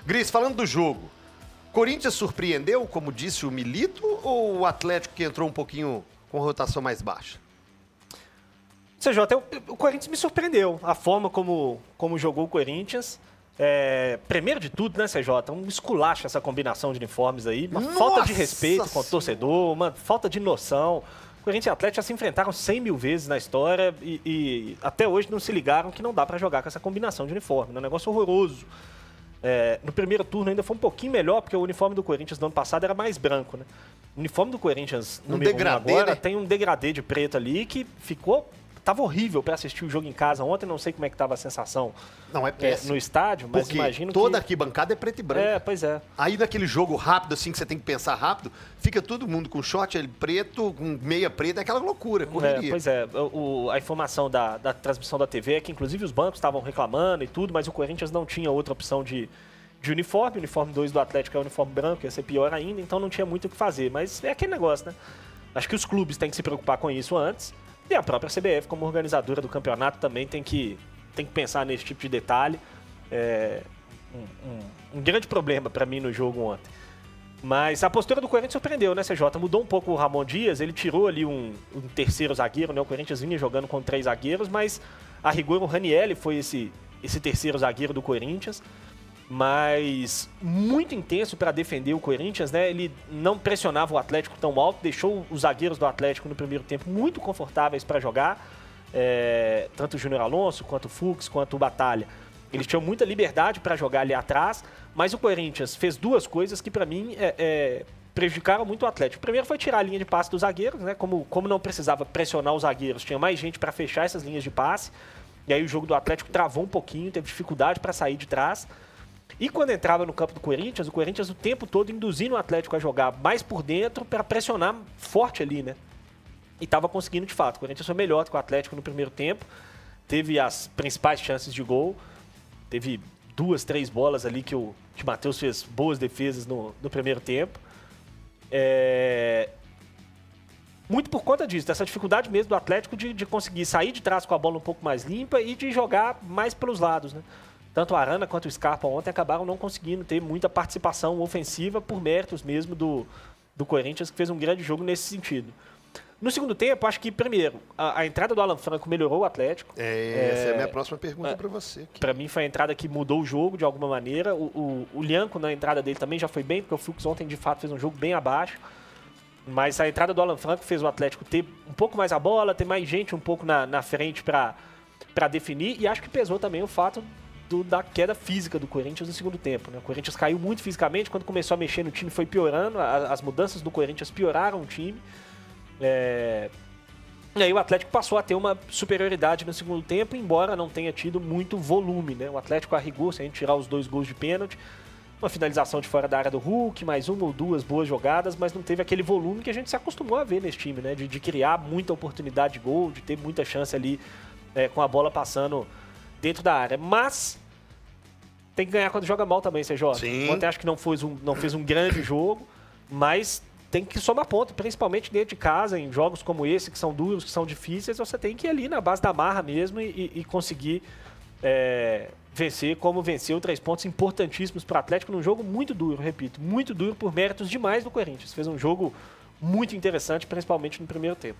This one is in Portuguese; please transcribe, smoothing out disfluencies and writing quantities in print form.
Gris, falando do jogo, Corinthians surpreendeu, como disse o Milito, ou o Atlético que entrou um pouquinho com rotação mais baixa? CJ, o Corinthians me surpreendeu. A forma como jogou o Corinthians. Primeiro de tudo, né, CJ? Um esculacho essa combinação de uniformes aí. Uma falta de respeito com o torcedor, uma falta de noção. O Corinthians e o Atlético já se enfrentaram 100 mil vezes na história e até hoje não se ligaram que não dá pra jogar com essa combinação de uniforme. É um negócio horroroso. No primeiro turno ainda foi um pouquinho melhor, porque o uniforme do Corinthians do ano passado era mais branco, né? O uniforme do Corinthians número 1 agora, né? Tem um degradê de preto ali que tava horrível para assistir o jogo em casa ontem, não sei como é que tava a sensação no estádio, mas porque imagino que... toda arquibancada é preto e branco. Pois é. Aí naquele jogo rápido, assim, que você tem que pensar rápido, fica todo mundo com short preto, com meia preta, é aquela loucura, correria. Pois é, a informação da transmissão da TV é que inclusive os bancos estavam reclamando e tudo, mas o Corinthians não tinha outra opção de uniforme. O uniforme 2 do Atlético é o uniforme branco, ia ser pior ainda, então não tinha muito o que fazer. Mas é aquele negócio, né? Acho que os clubes têm que se preocupar com isso antes. E a própria CBF, como organizadora do campeonato, também tem que pensar nesse tipo de detalhe. Um grande problema para mim no jogo ontem. Mas a postura do Corinthians surpreendeu, né, CJ? Mudou um pouco o Ramon Dias, ele tirou ali um terceiro zagueiro, né? O Corinthians vinha jogando com 3 zagueiros, mas a rigor o Ranieri foi esse terceiro zagueiro do Corinthians. Mas muito intenso para defender o Corinthians, né? Ele não pressionava o Atlético tão alto, deixou os zagueiros do Atlético no primeiro tempo muito confortáveis para jogar, tanto o Júnior Alonso, quanto o Fux, quanto o Batalha. Eles tinham muita liberdade para jogar ali atrás, mas o Corinthians fez 2 coisas que para mim prejudicaram muito o Atlético. Primeiro foi tirar a linha de passe dos zagueiros, né? Como não precisava pressionar os zagueiros, tinha mais gente para fechar essas linhas de passe, e aí o jogo do Atlético travou um pouquinho, teve dificuldade para sair de trás. E quando entrava no campo do Corinthians, o Corinthians o tempo todo induzindo o Atlético a jogar mais por dentro para pressionar forte ali, né? E estava conseguindo de fato. O Corinthians foi melhor do que o Atlético no primeiro tempo, teve as principais chances de gol, teve 2, 3 bolas ali que o Matheus fez boas defesas no primeiro tempo. Muito por conta disso, dessa dificuldade mesmo do Atlético de conseguir sair de trás com a bola um pouco mais limpa e de jogar mais pelos lados, né? Tanto o Arana quanto o Scarpa ontem acabaram não conseguindo ter muita participação ofensiva por méritos mesmo do Corinthians, que fez um grande jogo nesse sentido. No segundo tempo, acho que, primeiro, a entrada do Alan Franco melhorou o Atlético. Essa é a minha próxima pergunta para você. Para mim foi a entrada que mudou o jogo de alguma maneira. O Lianco, na entrada dele, também já foi bem, porque o Fux ontem, de fato, fez um jogo bem abaixo. Mas a entrada do Alan Franco fez o Atlético ter um pouco mais a bola, ter mais gente um pouco na frente para definir. E acho que pesou também o fato da queda física do Corinthians no segundo tempo, né? O Corinthians caiu muito fisicamente, quando começou a mexer no time foi piorando, as mudanças do Corinthians pioraram o time. E aí o Atlético passou a ter uma superioridade no segundo tempo, embora não tenha tido muito volume, né? O Atlético, a rigor, se a gente tirar os 2 gols de pênalti, uma finalização de fora da área do Hulk, mais 1 ou 2 boas jogadas, mas não teve aquele volume que a gente se acostumou a ver nesse time, né? De criar muita oportunidade de gol, de ter muita chance ali com a bola passando dentro da área. Mas tem que ganhar quando joga mal também, CJ. Sim. Ontem acho que não fez um grande jogo, mas tem que somar ponto, principalmente dentro de casa, em jogos como esse, que são duros, que são difíceis, você tem que ir ali na base da marra mesmo e conseguir vencer, como venceu 3 pontos importantíssimos para o Atlético num jogo muito duro, repito, muito duro por méritos demais do Corinthians. Fez um jogo muito interessante, principalmente no primeiro tempo.